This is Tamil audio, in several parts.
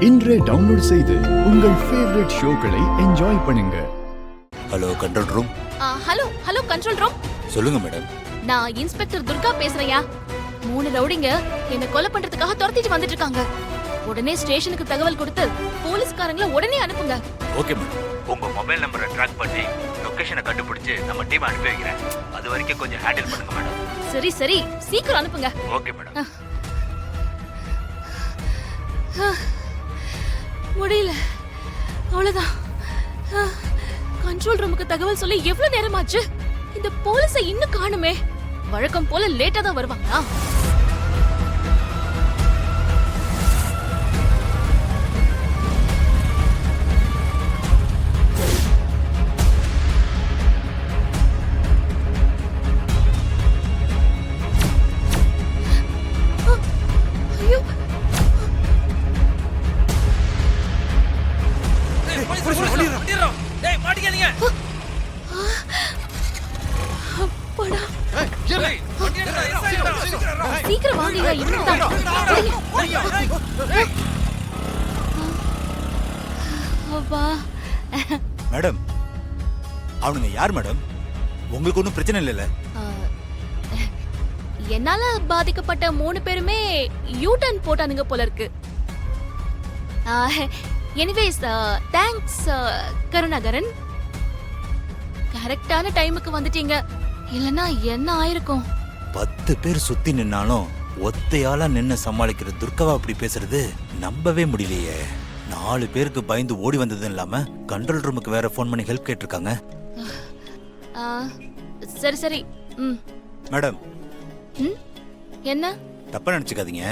இன்றே டவுன்லோட் செய்து உங்கள் ஃபேவரட் ஷோக்களை என்ஜாய் பண்ணுங்க. Hello control room. Hello control room. சொல்லுங்க மேடம். நான் இன்ஸ்பெக்டர் துர்கா பேசுறேயா. 3 ரவுடிங்க என்ன கொலை பண்றதுக்காக துரத்திட்டு வந்துட்டு இருக்காங்க. உடனே ஸ்டேஷனுக்கு தகவல் கொடுத்து போலீஸ்காரங்கள உடனே அனுப்புங்க. Okay madam. உங்க மொபைல் நம்பரை ட்ராக் பண்ணி லொகேஷனை கண்டுபிடிச்சு நம்ம டீம் அனுப்பி வைக்கிறேன். அது வரைக்கும் கொஞ்சம் ஹேண்டில் பண்ணுங்க மேடம். சரி சீக்கிரம் அனுப்புங்க. Okay madam. முடியல, அவ்வளவுதான். கண்ட்ரோல் ரூமுக்கு தகவல் சொல்லி எவ்வளவு நேரமாச்சு? இந்த போலீஸை இன்னும் காணுமே. வழக்கம் போல லேட்டா தான் வருவாங்களா? சீக்கிரம் வாங்க. மேடம், அவனுங்க யார் மேடம்? உங்களுக்கு ஒன்றும் பிரச்சனை இல்லைல்ல? என்னால பாதிக்கப்பட்ட 3 பேருமே யூ-டர்ன் போட்டானுங்க போல இருக்கு. Anyways thanks Karunakaran. கரெக்டான டைமுக்கு வந்துட்டீங்க. இல்லனா என்ன ஆயிருக்கும்? 10 பேர் சுத்தி நின்னாலும் ஒத்தையாளா நின்னு சமாளிக்கிற துர்காவா அப்படி பேசுறது நம்பவே முடியலையே. 4 பேருக்கு பயந்து ஓடி வந்தது இல்லாம கண்ட்ரோல் ரூமுக்கு வேற ஃபோன் பண்ணி ஹெல்ப் கேட்டிருக்காங்க. சரி. மேடம், என்ன தப்பா நினைச்சுக்காதீங்க.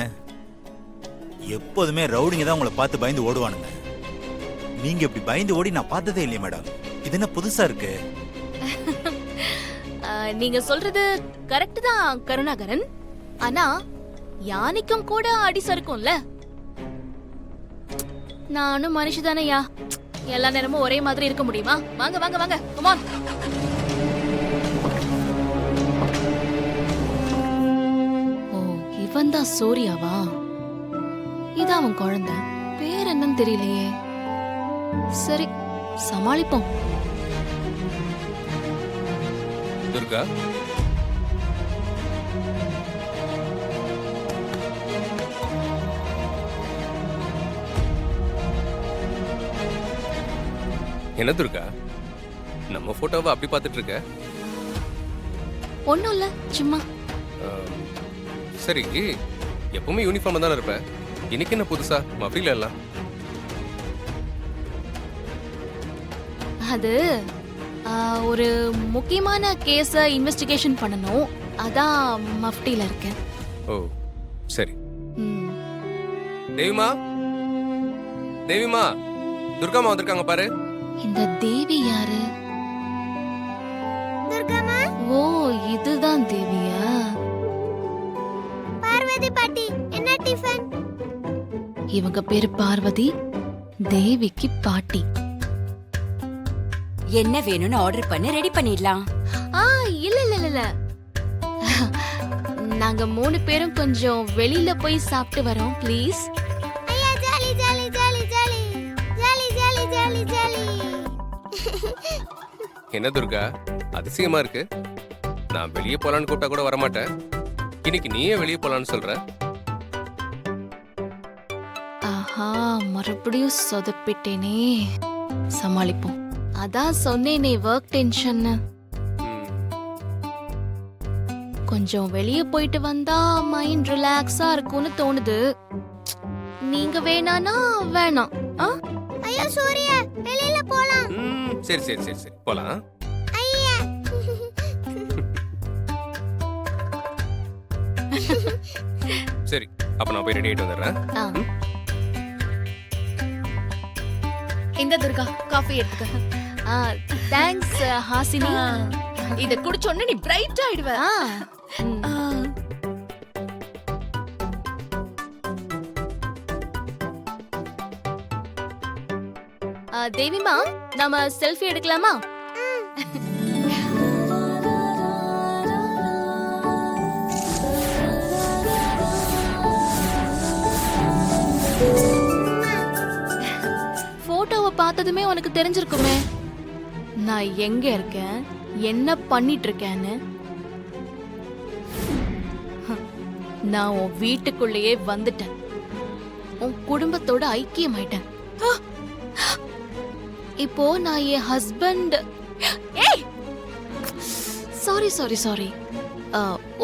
எப்போதுமே ரவுடிங்க தான் உங்களை பார்த்து பயந்து ஓடுவானுங்க. நீங்க இப்படி பயந்து ஓடி நான் பார்த்ததே இல்லையே மேடம். இது என்ன புதுசா இருக்கு? நீங்க சொல்றது கரெக்ட் தான் கருணாகரன். ஆனா யானைக்கும் கூட அடி சறுக்கும்ல. நானும் மனுஷதானையா. எல்லா நேரமும் ஒரே மாதிரி இருக்க முடியுமா? வாங்க கம் ஆன். ஓ, இவன் தான் சூர்யாவா? இதான் அவன் குழந்தை. பேர் என்னன்னு தெரியலையே. சரி, சமாளிப்போம். துர்கா, என்ன துர்கா நம்ம போட்டோவை அப்படி பார்த்துட்டு இருக்க? ஒண்ணும் இல்ல, சும்மா. சரி, எப்பவுமே யூனிஃபார்ம் தானே இருப்ப. இன்னைக்கு என்ன புதுசா மஃபில எல்லாம்? அது ஒரு முக்கியமான கேஸ இன்வெஸ்டிகேஷன் பண்ணணும். அதான் மஃப்டில இருக்கேன். ஓ சரி. தேவிமா துர்காமா வந்திருக்காங்க பாரு. இந்த தேவி யாரு? ஓ, இதுதான் தேவியா? பார்வதி பாட்டி, என்ன டிஃபன்? இவங்க பேரு பார்வதி, தேவிக்கு பாட்டி. என்ன வேணும்னு ஆர்டர் பண்ணி ரெடி பண்ணிடலாம். இல்ல நாங்க 3 பேரும் கொஞ்சம் வெளியில போய் சாப்பிட்டு வரோம். ப்ளீஸ். ஐயா, jolly jolly jolly jolly jolly jolly jolly jolly. என்ன துர்கா அதிசயமா இருக்கு. நான் வெளியே போலான்னு கூப்பிட்டா கூட வரமாட்டேன். இன்னைக்கு நீயே வெளியே போலான்னு சொல்ற. ஆஹா, மறுபடியும் சொதப்பிட்டேனே. சமாளிப்போம். அதான் சொன்னேனே, ஒர்க் டென்ஷன். கொஞ்சம் வெளியே போயிட்டு வந்தா மைண்ட் ரிலாக்ஸா இருக்கும்னு தோணுது. நீங்க வேணானா வேணாம். ஐயா சூர்யா, வெளியில போலாம். சரி போலாம். ஐயா. சரி, அப்ப நான் போய் ரெடி ஆயிட்டு வந்துடுறேன். இந்த துர்கா, காஃபி எடுத்துக்க. தேங்க்ஸ் ஹாசினி. இத குடிச்சோன்னு நீ பிரைட் ஆயிடுவ. தேவிமா, நாம செல்ஃபி எடுக்கலாமா? பார்த்ததுமே உனக்கு தெரிஞ்சிருக்குமே நான் எங்க இருக்கேன், என்ன பண்ணிட்டு இருக்கேன்னு. நான் உன் வீட்டுக்குள்ளேயே வந்துட்டேன், உன் குடும்பத்தோட ஐக்கியமாயிட்டேன். இப்போ நான் என் ஹஸ்பண்ட். ஏய், சாரி சாரி சாரி,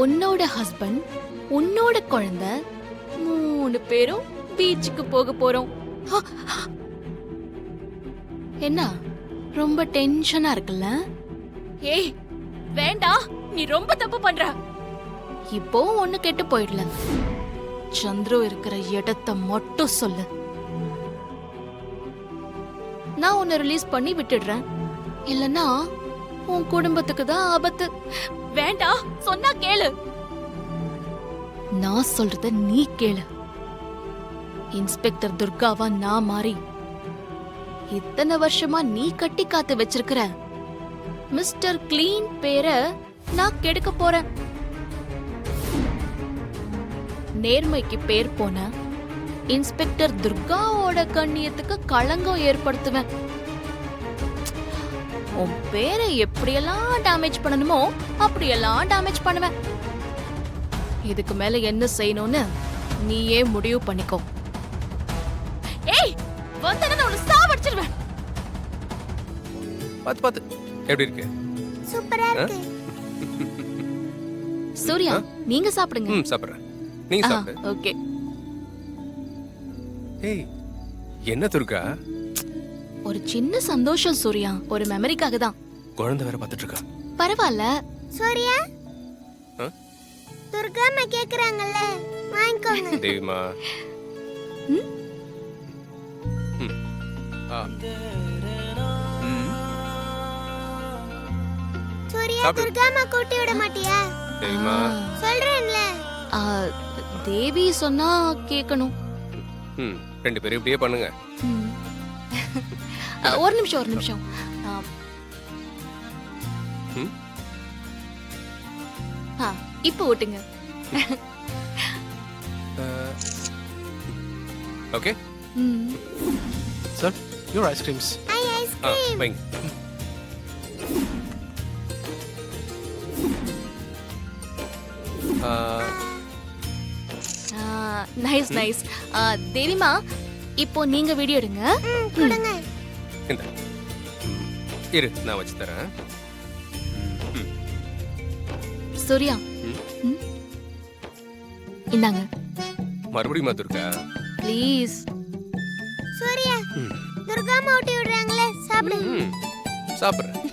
உன்னோட ஹஸ்பண்ட், உன்னோட குழந்தை, 3 பேரும் பீச்சுக்கு போக போறோம். என்ன ரொம்ப டென்ஷனா இருக்குல்ல? ஏய் வேண்டாம், நீ ரொம்ப தப்பு பண்ற. இப்போ ஒண்ணு கெட்டு போயிடல, சந்துரு இருக்கிற இடத்தை மட்டும் சொல்லு, நான் உன்னை ரிலீஸ் பண்ணி விட்டுடுறேன். இல்லனா உன் குடும்பத்துக்கு தான் ஆபத்து. வேண்டாம், சொன்னா கேளு. நான் சொல்றத நீ கேளு. இன்ஸ்பெக்டர் துர்காவா நான் மாறி இத்தனை வருஷமா நீ கட்டி காத்து வச்சிருக்கிற மிஸ்டர் கிளீன் பேரை நான் கெடுக்க போறேன். நேர்மைக்கு பேர் போன இன்ஸ்பெக்டர் துர்காவோட கண்ணியத்துக்கு களங்கம் ஏற்படுத்துவேன். உன் பேரை எப்படியெல்லாம் டேமேஜ் பண்ணணுமோ அப்படியெல்லாம் டேமேஜ் பண்ணுவேன். இதுக்கு மேல என்ன செய்யணும்னு நீயே முடிவு பண்ணிக்கோ. ஏய் வந்தேன்னா உன்னை சாவடிச்சிருவேன். பாத்து எப்படி இருக்கு? சூப்பரா இருக்கு. சூர்யா நீங்க சாப்பிடுங்க. ம் சாப்பிடுறேன். நீங்க சாப்பிடு. ஓகே. ஏய் என்ன துர்கா? ஒரு சின்ன சந்தோஷம் சூர்யா, ஒரு மெமரிக்காக தான். குழந்தை வேற பார்த்துட்டு இருக்கா. பரவாயில்ல. சூர்யா, ஆ? துர்காம்மா கேக்குறாங்கல்ல, வாங்கிக்கோங்க. தேவிமா. ம்? ம். ஆ. சூர்யா, சாப்பிடு. துர்காம்மா கூட்டி விட மாட்டியா? தேவிமா. சொல்றேன்ல. ஆ, தேவி சொன்னா கேட்கணும். ம் 2 பேரும் இப்படியே பண்ணுங்க. ம். ஒரு நிமிஷம். ம்? இப்போ ஓட்டுங்க. ஓகே. ம். Sir, your ice creams. ஐ ஆ ஐஸ்கிரீம். வைங்க. Nice nice. தேவிமா இப்போ நீங்க வீடியோ எடுங்க. கொடுங்க. இந்த இரு நான் வச்சு தரேன். சூர்யா ம். ம். இந்தாங்க மறுபடியும் துர்கா. ப்ளீஸ். சூர்யா, துர்காம்மா ஊட்டி விடுறாங்களே, சாப்பிடு. ம் சாப்பிடுறேன்.